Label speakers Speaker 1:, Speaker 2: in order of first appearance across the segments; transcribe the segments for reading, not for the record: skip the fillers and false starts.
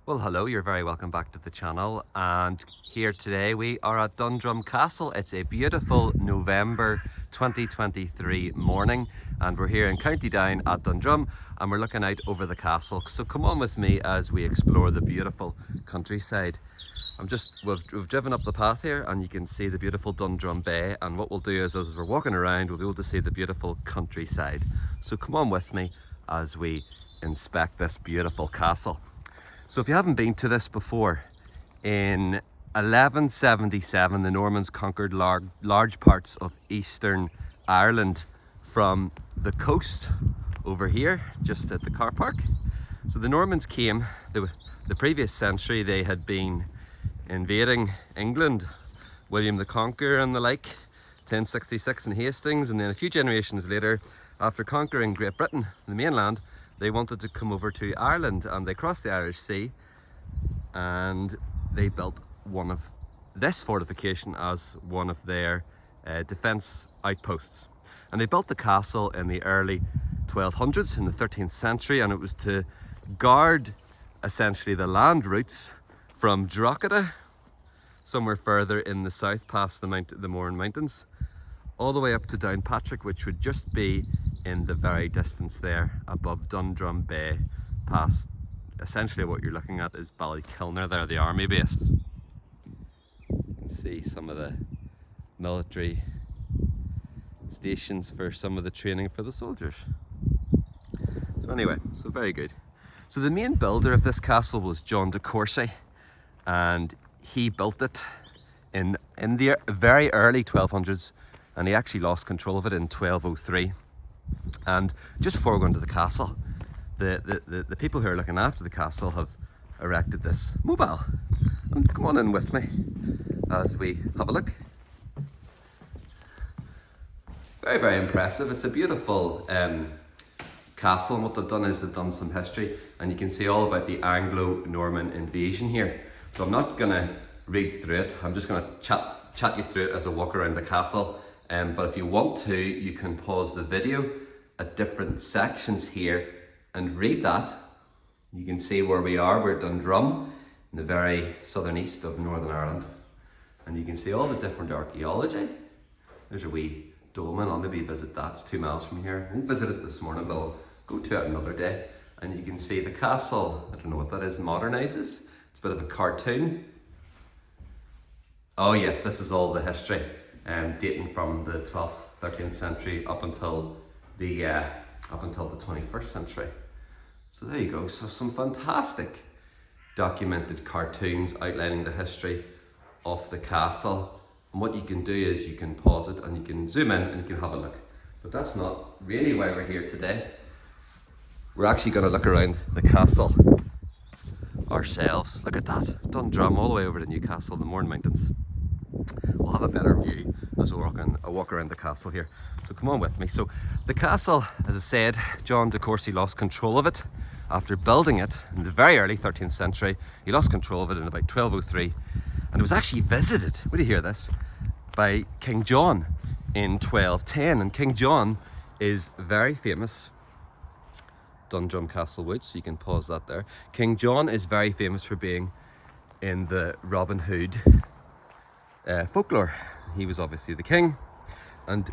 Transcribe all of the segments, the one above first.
Speaker 1: Well, hello, you're very welcome back to the channel, and here today we are at Dundrum Castle. It's a beautiful November 2023 morning and we're here in County Down at Dundrum and we're looking out over the castle. So come on with me as we explore the beautiful countryside. We've driven up the path here and you can see the beautiful Dundrum Bay, and what we'll do is as we're walking around we'll be able to see the beautiful countryside. So come on with me as we inspect this beautiful castle. So if you haven't been to this before, in 1177 the Normans conquered large parts of eastern Ireland from the coast over here, just at the car park. So the Normans came, the previous century they had been invading England, William the Conqueror and the like, 1066 in Hastings, and then a few generations later, after conquering Great Britain, the mainland, they wanted to come over to Ireland and they crossed the Irish Sea and they built this fortification as one of their defence outposts. And they built the castle in the early 1200s, in the 13th century, and it was to guard essentially the land routes from Drogheda, somewhere further in the south past the Mourne Mountains, all the way up to Downpatrick, which would just be in the very distance there above Dundrum Bay, past essentially what you're looking at is Ballykilner there, the army base. You can see some of the military stations for some of the training for the soldiers. So anyway, so very good. So the main builder of this castle was John de Courcy, and he built it in the very early 1200s, and he actually lost control of it in 1203. And just before we go into the castle, the people who are looking after the castle have erected this mobile. And come on in with me as we have a look. Very, very impressive. It's a beautiful castle, and what they've done is they've done some history, and you can see all about the Anglo-Norman invasion here. So I'm not going to read through it, I'm just going to chat you through it as I walk around the castle. But if you want to, you can pause the video at different sections here and read that. You can see where we are. We're Dundrum, in the very southern east of Northern Ireland. And you can see all the different archaeology. There's a wee dolmen, I'll maybe visit that, it's 2 miles from here. I won't visit it this morning, but I'll go to it another day. And you can see the castle, I don't know what that is, modernises. It's a bit of a cartoon. Oh yes, this is all the history. Dating from the 12th, 13th century up until the 21st century. So there you go. So some fantastic documented cartoons outlining the history of the castle. And what you can do is you can pause it and you can zoom in and you can have a look. But that's not really why we're here today. We're actually going to look around the castle ourselves. Look at that, Dundrum all the way over to Newcastle, the Mourne Mountains. We'll have a better view as we walk around the castle here. So come on with me. So the castle, as I said, John de Courcy lost control of it after building it in the very early 13th century. He lost control of it in about 1203, and it was actually visited, wait do you hear this, by King John in 1210. And King John is very famous. Dundrum Castle Wood, so you can pause that there. King John is very famous for being in the Robin Hood folklore. He was obviously the king, and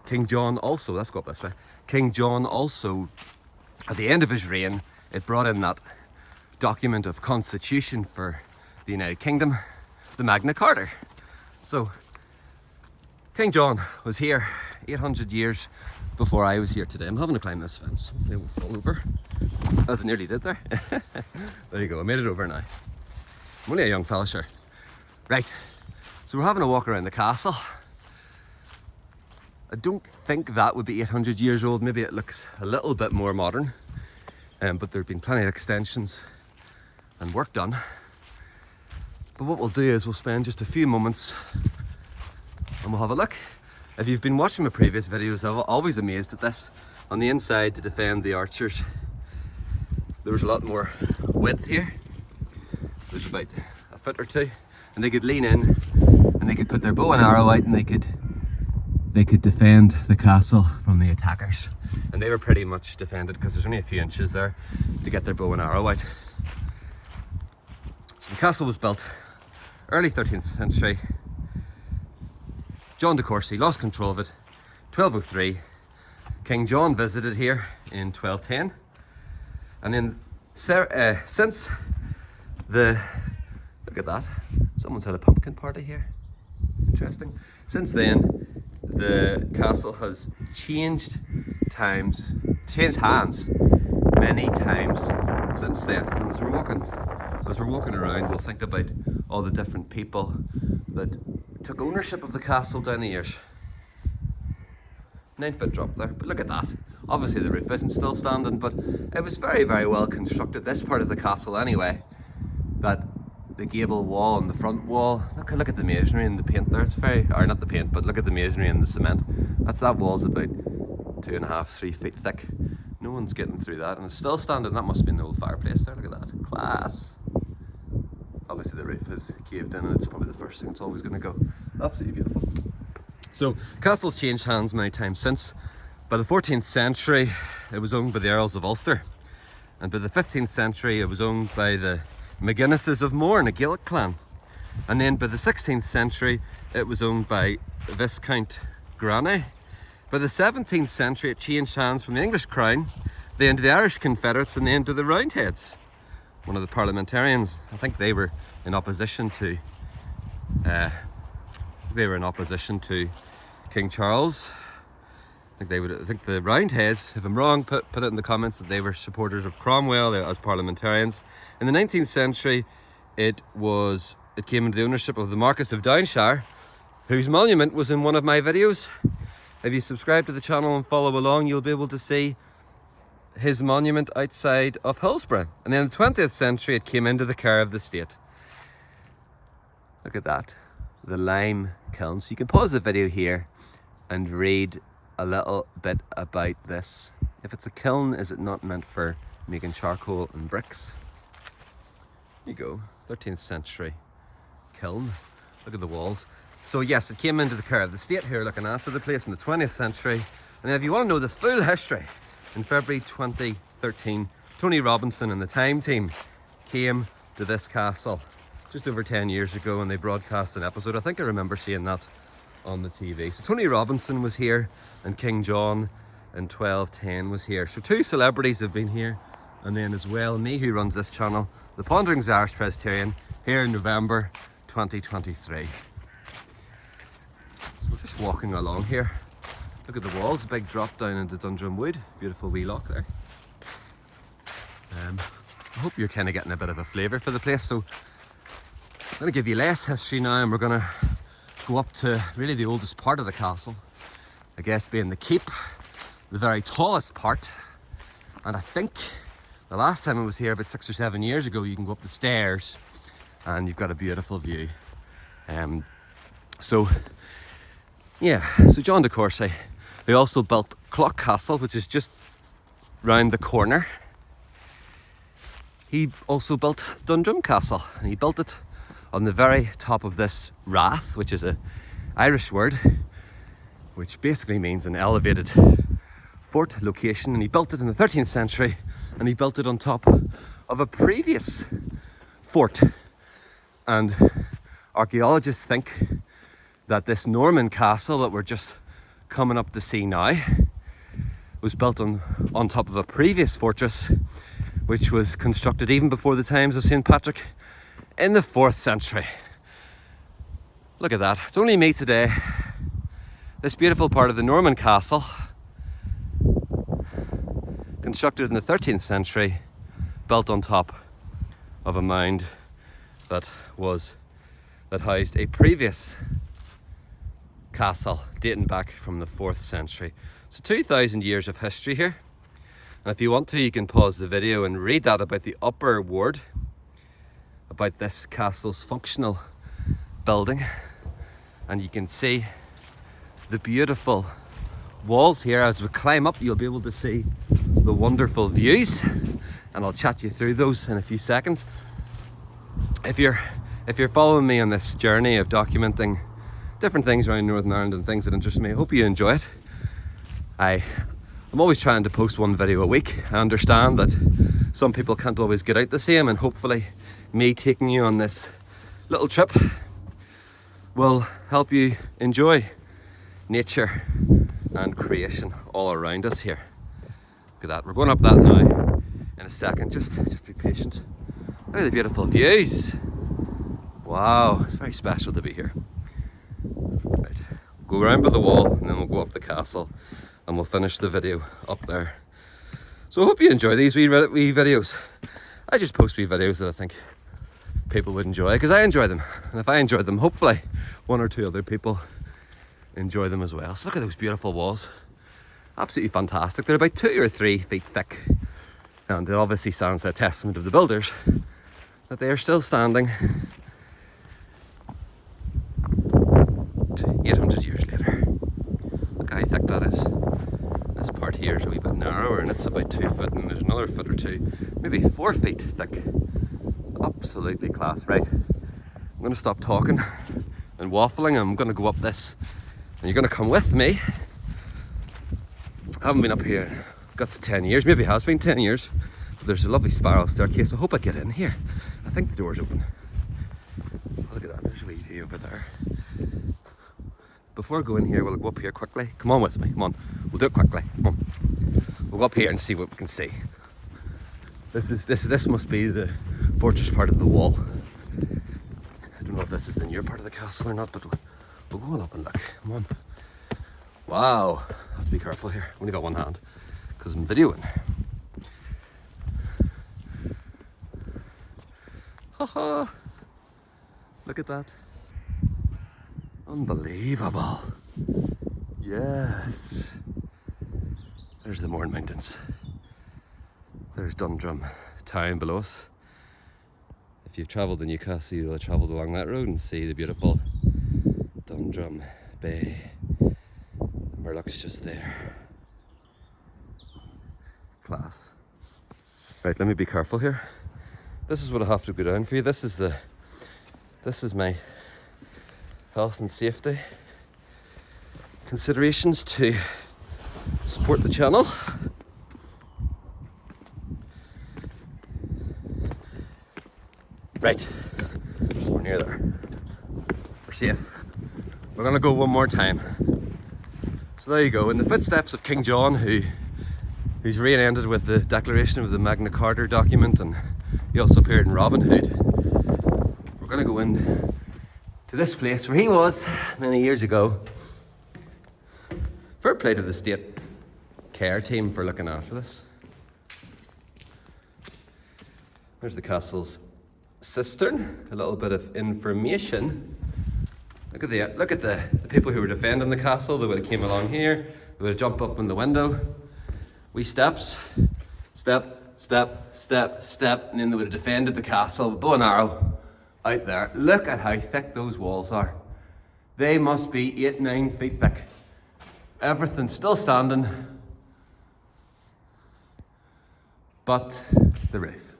Speaker 1: King John also, let's go up this way, King John also, at the end of his reign, it brought in that document of constitution for the United Kingdom, the Magna Carta. So King John was here 800 years before I was here today. I'm having to climb this fence, hopefully I won't fall over, as I nearly did there. There you go, I made it over now. I'm only a young fella, sure. Right, so we're having a walk around the castle. I don't think that would be 800 years old, maybe it looks a little bit more modern, but there have been plenty of extensions and work done. But what we'll do is we'll spend just a few moments and we'll have a look. If you've been watching my previous videos, I'm always amazed at this. On the inside, to defend the archers, there was a lot more width here. There's about a foot or two, and they could lean in and they could put their bow and arrow out and they could defend the castle from the attackers. And they were pretty much defended because there's only a few inches there to get their bow and arrow out. So the castle was built early 13th century. John de Courcy lost control of it 1203. King John visited here in 1210, and then since the, look at that, someone's had a pumpkin party here, interesting. Since then the castle has changed hands many times since then. And as we're walking around, we'll think about all the different people that took ownership of the castle down the years. 9-foot drop there, but look at that. Obviously the roof isn't still standing, but it was very, very well constructed, this part of the castle anyway. That the gable wall and the front wall, look at the masonry and the paint there. It's very, or not the paint, but look at the masonry and the cement. That wall's about 2.5, 3 feet thick. No one's getting through that, and it's still standing. That must have been the old fireplace there. Look at that, class. Obviously the roof is caved in, and it's probably the first thing it's always going to go. Absolutely beautiful. So castle's changed hands many times since. By the 14th century it was owned by the Earls of Ulster, and by the 15th century it was owned by the McGuinnesses of Moore, a Gaelic clan. And then by the 16th century it was owned by Viscount Granny. By the 17th century it changed hands from the English crown, then to the Irish Confederates, and then to the Roundheads, one of the parliamentarians. I think they were in opposition to King Charles. I think the Roundheads, if I'm wrong, put it in the comments, that they were supporters of Cromwell as parliamentarians. In the 19th century, it came into the ownership of the Marquess of Downshire, whose monument was in one of my videos. If you subscribe to the channel and follow along, you'll be able to see his monument outside of Hillsborough. And then in the 20th century, it came into the care of the state. Look at that, the lime kiln. So you can pause the video here and read a little bit about this. If it's a kiln, is it not meant for making charcoal and bricks? There you go, 13th century kiln. Look at the walls. So yes, it came into the care of the state here, looking after the place in the 20th century. And then if you want to know the full history, in February 2013, Tony Robinson and the Time team came to this castle just over 10 years ago, and they broadcast an episode. I think I remember seeing that on the TV. So Tony Robinson was here, and King John in 1210 was here. So two celebrities have been here, and then as well me, who runs this channel, the Ponderings Irish Presbyterian, here in November 2023. So we're just walking along here. Look at the walls, big drop down into Dundrum Wood. Beautiful wee lock there. I hope you're kind of getting a bit of a flavour for the place. So I'm going to give you less history now, and we're going to go up to really the oldest part of the castle, I guess being the keep, the very tallest part. And I think the last time I was here about 6 or 7 years ago, you can go up the stairs and you've got a beautiful view. So John de Courcy, who also built Clock Castle, which is just round the corner, he also built Dundrum Castle, and he built it on the very top of this rath, which is an Irish word, which basically means an elevated fort location. And he built it in the 13th century, and he built it on top of a previous fort. And archaeologists think that this Norman castle that we're just coming up to see now was built on top of a previous fortress, which was constructed even before the times of St. Patrick in the 4th century. Look at that, it's only me today. This beautiful part of the Norman castle, constructed in the 13th century, built on top of a mound that housed a previous castle dating back from the 4th century. So 2,000 years of history here. And if you want to, you can pause the video and read that about the upper ward, about this castle's functional building. And you can see the beautiful walls here. As we climb up, you'll be able to see the wonderful views, and I'll chat you through those in a few seconds. If you're following me on this journey of documenting different things around Northern Ireland and things that interest me, I hope you enjoy it. I'm always trying to post one video a week. I understand that some people can't always get out the same, and hopefully me taking you on this little trip will help you enjoy nature and creation all around us here. Look at that, we're going up that now in a second. Just be patient. Look at the beautiful views. Wow, it's very special to be here. Right, go around by the wall and then we'll go up the castle and we'll finish the video up there. So I hope you enjoy these wee videos. I just post wee videos that I think people would enjoy, because I enjoy them. And if I enjoyed them, hopefully one or two other people enjoy them as well. So look at those beautiful walls. Absolutely fantastic. They're about 2 or 3 feet thick. And it obviously stands a testament of the builders that they are still standing 800 years later. Look how thick that is. This part here is a wee bit narrower and it's about 2 foot, and there's another foot or two, maybe 4 feet thick. Absolutely class. Right, I'm going to stop talking and waffling. I'm going to go up this and you're going to come with me. I haven't been up here, got 10 years, maybe it has been 10 years. But there's a lovely spiral staircase. I hope I get in here. I think the door's open. Oh, look at that, there's a wee view over there. Before I go in here, we'll go up here quickly. Come on with me, come on. We'll do it quickly, come on. We'll go up here and see what we can see. This must be the fortress part of the wall. I don't know if this is the near part of the castle or not, but we'll go on up and look, come on. Wow, I have to be careful here. I've only got one hand, because I'm videoing. Haha, look at that. Unbelievable. Yes. There's the Mourne Mountains. There's Dundrum town below us. If you've travelled to Newcastle, you'll have travelled along that road and see the beautiful Dundrum Bay. Murdoch's just there. Class. Right, let me be careful here. This is what I have to go down for you. This is my health and safety considerations to support the channel. Right, we're near there. We're safe. We're gonna go one more time. So there you go, in the footsteps of King John, who's reignited with the declaration of the Magna Carta document, and he also appeared in Robin Hood. We're gonna go in to this place where he was many years ago. Fair play to the state care team for looking after this. There's the castle's cistern, a little bit of information. Look at the people who were defending the castle. They would have came along here, they would have jumped up in the window, wee steps, step, step, step, step, and then they would have defended the castle with bow and arrow out there. Look at how thick those walls are. They must be 8-9 feet thick. Everything's still standing, but the roof.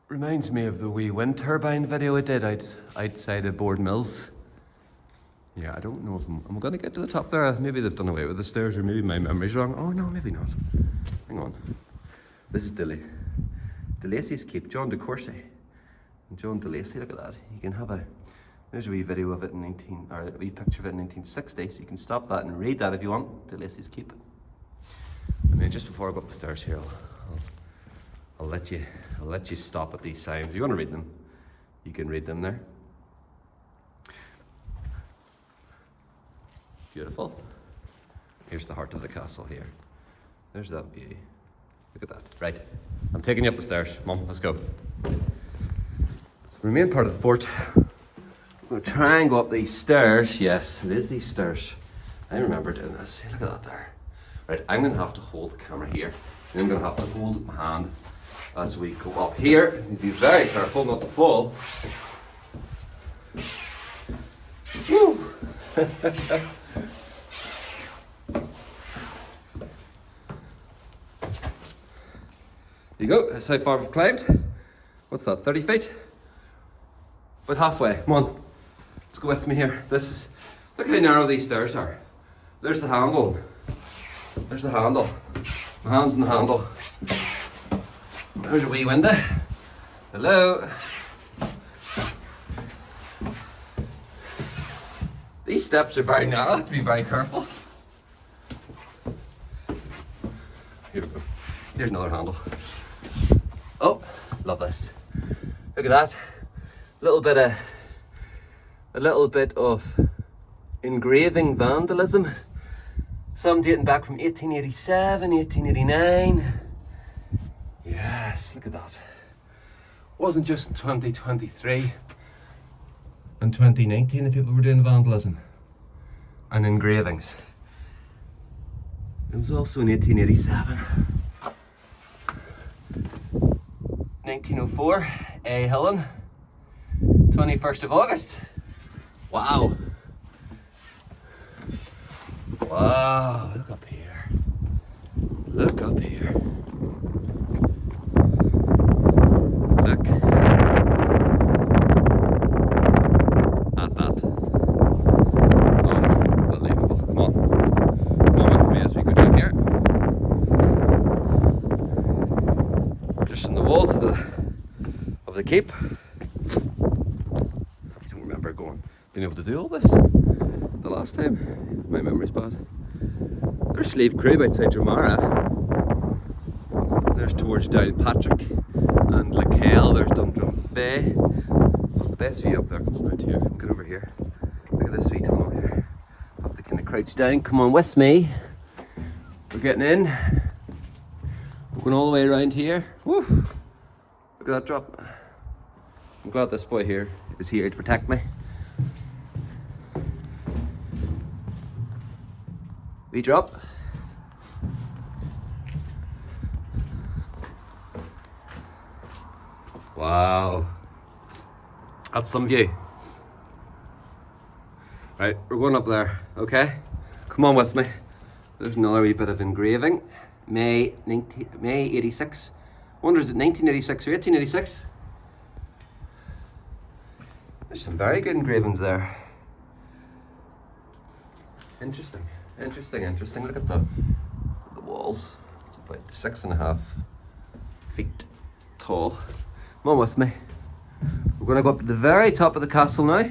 Speaker 1: Reminds me of the wee wind turbine video I did outside of Board Mills. Yeah, I don't know if I'm going to get to the top there. Maybe they've done away with the stairs, or maybe my memory's wrong. Oh no, maybe not. Hang on. This is De Lacy's Keep, John de Courcy. And John de Lacy, look at that. You can have there's a wee video of it in a wee picture of it in 1960, so you can stop that and read that if you want. De Lacy's Keep. And then just before I go up the stairs here, I'll let you stop at these signs. If you want to read them, you can read them there. Beautiful. Here's the heart of the castle here. There's that view. Look at that. Right, I'm taking you up the stairs. Mum, let's go. The main part of the fort. I'm going to try and go up these stairs. Yes, it is these stairs. I remember doing this. Look at that there. Right, I'm going to have to hold the camera here. And I'm going to have to hold my hand as we go up here. You need to be very careful not to fall. Woo! There you go, that's how far we've climbed. What's that, 30 feet? About halfway, come on. Let's go with me here. Look how narrow these stairs are. There's the handle. There's the handle. My hand's on the handle. There's a wee window. Hello. These steps are very narrow, I have to be very careful. Here we go. Here's another handle. Oh, love this. Look at that. A little bit of engraving vandalism. Some dating back from 1887, 1889. Yes, look at that. Wasn't just in 2023 and 2019 that people were doing vandalism and engravings. It was also in 1887. 1904, A. Helen. 21st of August. Wow. Wow, look up here. Look up here. Look at that. Unbelievable. Come on. Come on with me as we go down here. Just in the walls of the keep. I don't remember being able to do all this the last time. My memory's bad. There's Slave Crib outside Dramara. There's towards Downpatrick and Lecale. There's Dundrum Bay. The best view up there. Come on out here. Get over here. Look at this wee tunnel here. Have to kind of crouch down. Come on with me. We're getting in. We're going all the way around here. Woo! Look at that drop. I'm glad this boy here is here to protect me. We drop. Wow. That's some view. Right, we're going up there, okay? Come on with me. There's another wee bit of engraving. May 86. I wonder, is it 1986 or 1886? There's some very good engravings there. Interesting. Look at the walls. It's about 6.5 feet tall. Come on with me. We're going to go up to the very top of the castle now.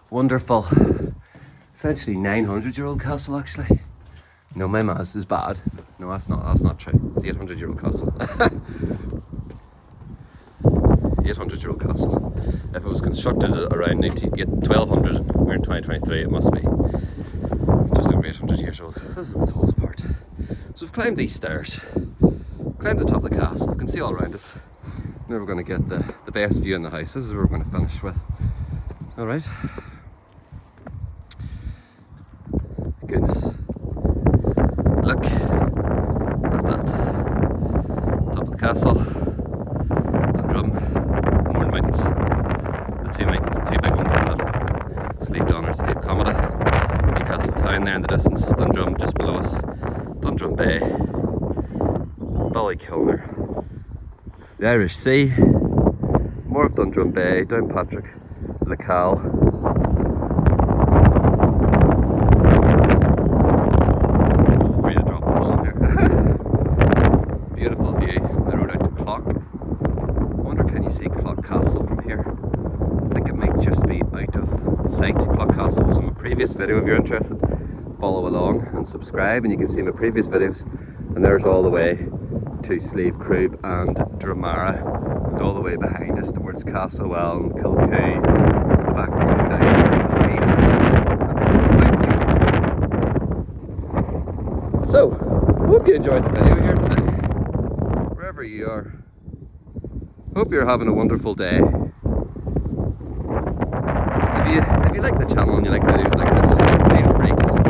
Speaker 1: Wonderful. Essentially 900-year-old castle, actually. No, my maths is bad. No, that's not true. It's 800-year-old castle. 800-year-old castle. If it was constructed around 1200, we're in 2023, it must be just over 800 years old. This is the tallest part. So we've climbed these stairs, climbed the top of the castle. You can see all around us. Now we're going to get the best view in the house. This is where we're going to finish with. All right. Goodness. Look at that. Top of the castle. Dundrum. More mountains. The two mountains, the two big ones in the middle. Slave Donner, Slave Comedy. Newcastle town there in the distance. Dundrum just below us. Dundrum Bay. Ballykilner. The Irish Sea. More of Dundrum Bay. Downpatrick. Lecale. Beautiful view. The road out to Clock. I wonder, can you see Clock Castle from here? I think it might just be out of sight. Clock Castle was in my previous video. If you're interested, follow along and subscribe, and you can see my previous videos. And there's all the way to Slave Crib and Dramara, and all the way behind us towards Castlewell and Kilcoo, the back road out to Kilkeen. So, hope you enjoyed the video here today. Wherever you are, hope you're having a wonderful day. If you like the channel and you like videos like this, feel free to subscribe.